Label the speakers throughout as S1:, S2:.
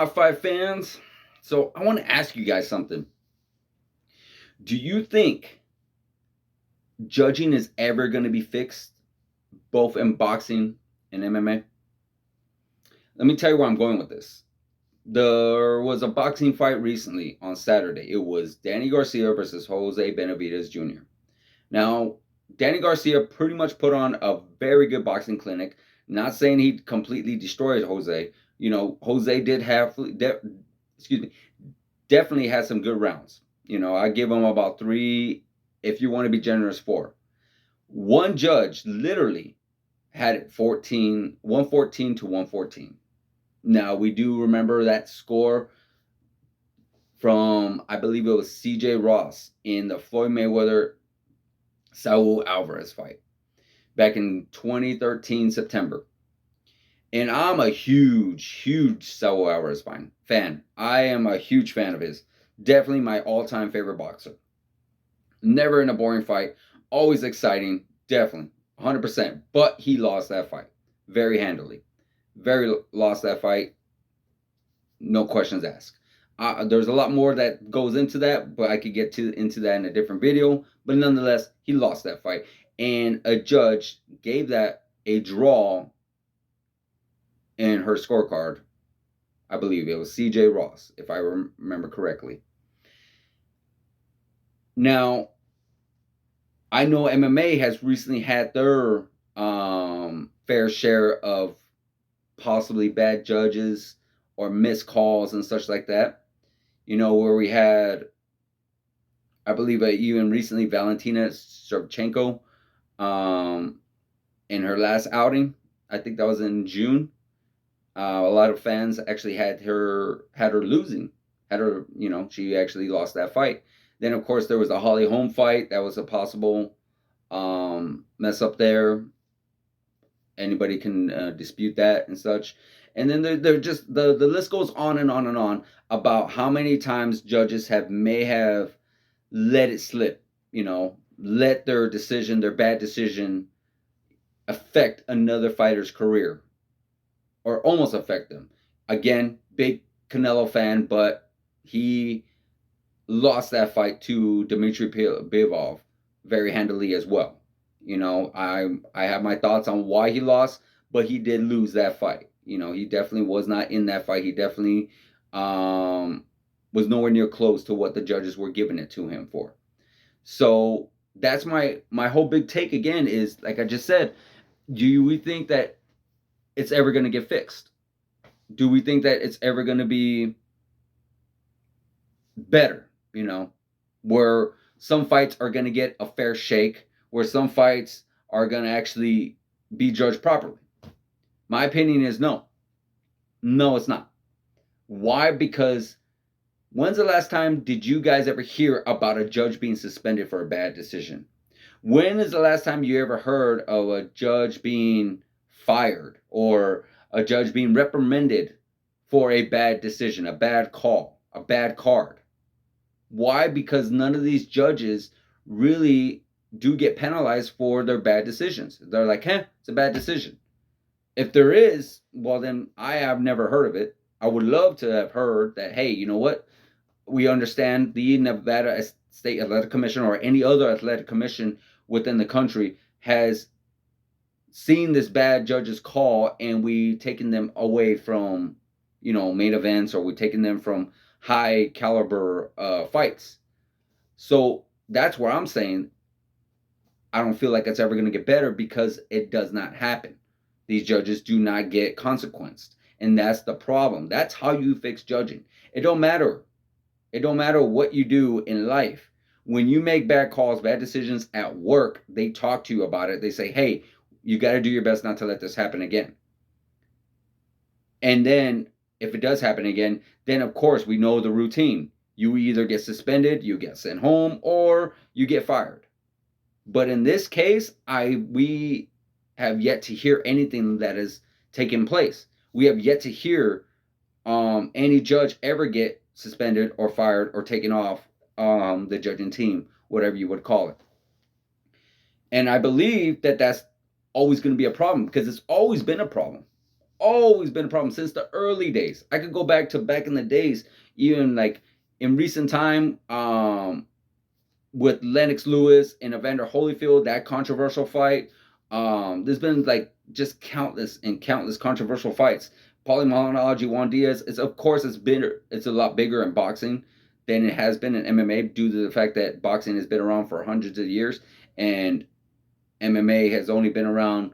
S1: my fight fans? So I want to ask you guys something. Do you think judging is ever going to be fixed, both in boxing and MMA? Let me tell you where I'm going with this. There was a boxing fight recently on Saturday. It was Danny Garcia versus Jose Benavidez Jr. Now, Danny Garcia pretty much put on a very good boxing clinic. Not saying he completely destroyed Jose. Jose did have, excuse me, definitely had some good rounds. I give him about 3, if you want to be generous, 4. One judge literally had it 114 to 114. Now, we do remember that score from, I believe it was CJ Ross in the Floyd Mayweather Saul Alvarez fight back in 2013 September. And I'm a huge Saul Alvarez fan. I am a huge fan of his. Definitely my all-time favorite boxer. Never in a boring fight. Always exciting. Definitely. 100%. But he lost that fight. Very handily. Lost that fight. No questions asked. There's a lot more that goes into that, but I could get into that in a different video. But nonetheless, he lost that fight. And a judge gave that a draw in her scorecard. I believe it was CJ Ross, if I remember correctly. Now, I know MMA has recently had their fair share of possibly bad judges or missed calls and such like that. Where we had, I believe, even recently Valentina Shevchenko in her last outing. I think that was in June. A lot of fans actually had her losing. She actually lost that fight. Then, of course, there was the Holly Holm fight. That was a possible mess up there. Anybody can dispute that and such. And then they're just the list goes on and on and on about how many times judges may have let it slip. Let their bad decision, affect another fighter's career, or almost affect them. Again, big Canelo fan, but he lost that fight to Dmitry Bivol very handily as well. I have my thoughts on why he lost, but he did lose that fight. He definitely was not in that fight. He definitely was nowhere near close to what the judges were giving it to him for. So that's my whole big take again is, like I just said, do we think that it's ever going to get fixed? Do we think that it's ever going to be better? Where some fights are going to get a fair shake, where some fights are going to actually be judged properly? My opinion is no. No, it's not. Why? Because when's the last time did you guys ever hear about a judge being suspended for a bad decision? When is the last time you ever heard of a judge being fired or a judge being reprimanded for a bad decision, a bad call, a bad card? Why? Because none of these judges really do get penalized for their bad decisions. They're like, it's a bad decision. If there is, well, then I have never heard of it. I would love to have heard that, hey, you know what? We understand the Nevada State Athletic Commission or any other athletic commission within the country has seen this bad judge's call, and we taken them away from, main events, or we taken them from high caliber fights. So that's where I'm saying I don't feel like it's ever going to get better, because it does not happen. These judges do not get consequenced. And that's the problem. That's how you fix judging. It don't matter. It don't matter what you do in life. When you make bad calls, bad decisions at work, they talk to you about it. They say, hey, you got to do your best not to let this happen again. And then if it does happen again, then of course we know the routine. You either get suspended, you get sent home, or you get fired. But in this case, we have yet to hear anything that has taken place. We have yet to hear any judge ever get suspended or fired or taken off the judging team, whatever you would call it. And I believe that that's always going to be a problem, because it's always been a problem. always been a problem since the early days. I could go back in the days, even like in recent time, with Lennox Lewis and Evander Holyfield, that controversial fight. There's been like just countless and countless controversial fights. Paulie Malignaggi, Juan Diaz. It's a lot bigger in boxing than it has been in MMA due to the fact that boxing has been around for hundreds of years and MMA has only been around,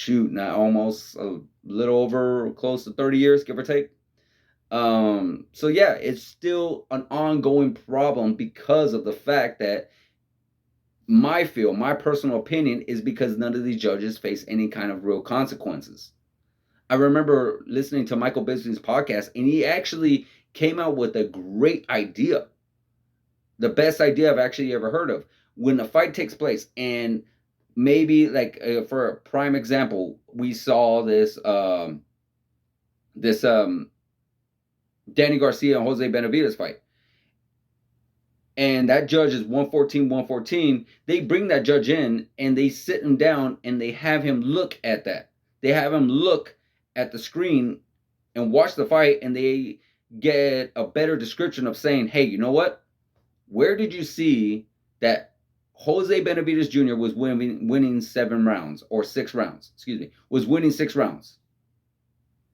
S1: now almost a little over close to 30 years, give or take. So yeah, it's still an ongoing problem because of the fact that my personal opinion is because none of these judges face any kind of real consequences. I remember listening to Michael Bisping's podcast, and he actually came out with a great idea, the best idea I've actually ever heard of. When a fight takes place, and maybe like for a prime example, we saw this Danny Garcia and Jose Benavidez fight. And that judge is 114. They bring that judge in and they sit him down and they have him look at that. They have him look at the screen and watch the fight, and they get a better description of saying, hey, you know what? Where did you see that Jose Benavidez Jr. was winning 7 rounds or 6 rounds? Excuse me, was winning 6 rounds.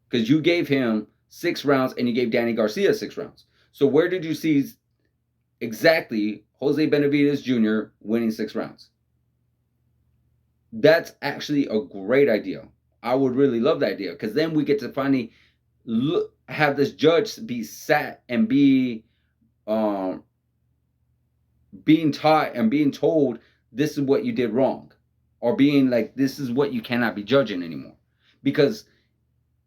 S1: Because you gave him 6 rounds and you gave Danny Garcia 6 rounds. So where did you see exactly Jose Benavidez Jr. winning 6 rounds? That's actually a great idea. I would really love that idea, because then we get to finally have this judge be sat and being taught and being told this is what you did wrong, or being like, this is what you cannot be judging anymore. Because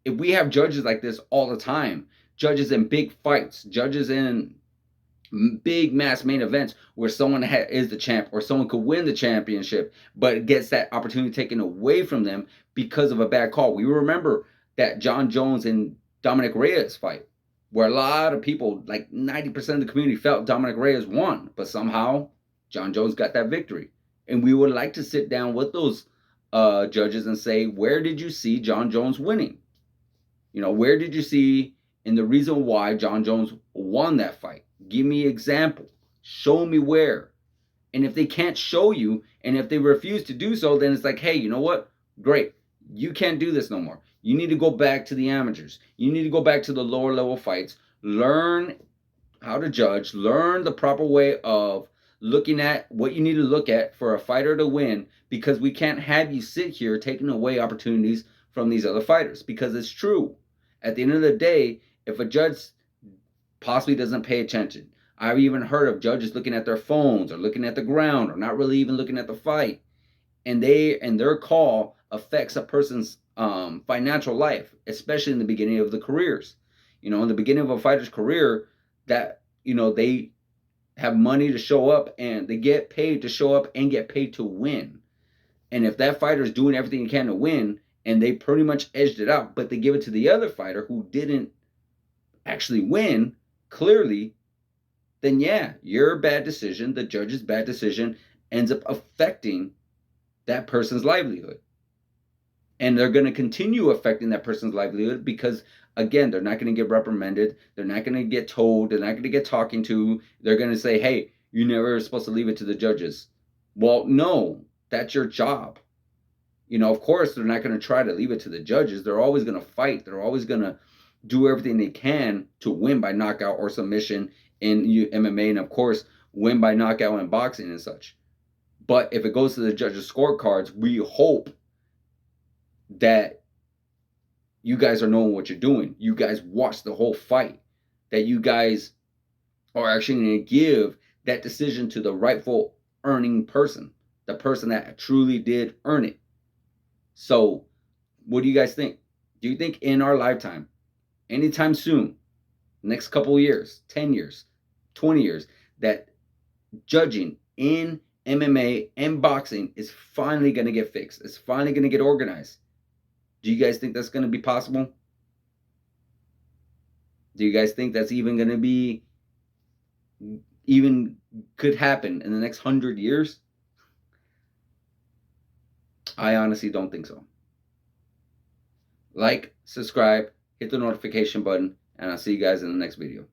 S1: if we have judges like this all the time, judges in big fights, judges in big mass main events where someone is the champ or someone could win the championship, but gets that opportunity taken away from them because of a bad call. We remember that John Jones and Dominic Reyes fight, where a lot of people, like 90% of the community, felt Dominic Reyes won, but somehow John Jones got that victory. And we would like to sit down with those judges and say, where did you see John Jones winning? Where did you see, and the reason why John Jones won that fight? Give me an example. Show me where. And if they can't show you, and if they refuse to do so, then it's like, hey, you know what? Great. You can't do this no more. You need to go back to the amateurs. You need to go back to the lower level fights. Learn how to judge. Learn the proper way of looking at what you need to look at for a fighter to win, because we can't have you sit here taking away opportunities from these other fighters, because it's true. At the end of the day, if a judge possibly doesn't pay attention, I've even heard of judges looking at their phones or looking at the ground or not really even looking at the fight, and their call affects a person's financial life, especially in the beginning of the careers. In the beginning of a fighter's career, that they have money to show up, and they get paid to show up and get paid to win. And if that fighter is doing everything he can to win, and they pretty much edged it out, but they give it to the other fighter who didn't actually win clearly, then yeah, your bad decision, the judge's bad decision, ends up affecting that person's livelihood. And they're going to continue affecting that person's livelihood because, again, they're not going to get reprimanded. They're not going to get told. They're not going to get talking to. They're going to say, hey, you never were supposed to leave it to the judges. Well, no, that's your job. Of course, they're not going to try to leave it to the judges. They're always going to fight. They're always going to do everything they can to win by knockout or submission in MMA, and of course, win by knockout in boxing and such. But if it goes to the judges' scorecards, we hope that you guys are knowing what you're doing. You guys watch the whole fight. That you guys are actually going to give that decision to the rightful earning person, the person that truly did earn it. So, what do you guys think? Do you think in our lifetime, anytime soon, next couple of years, 10 years, 20 years, that judging in MMA and boxing is finally going to get fixed? It's finally going to get organized. Do you guys think that's going to be possible? Do you guys think that's even going to be, even could happen in the next 100 years? I honestly don't think so. Like, subscribe, hit the notification button, and I'll see you guys in the next video.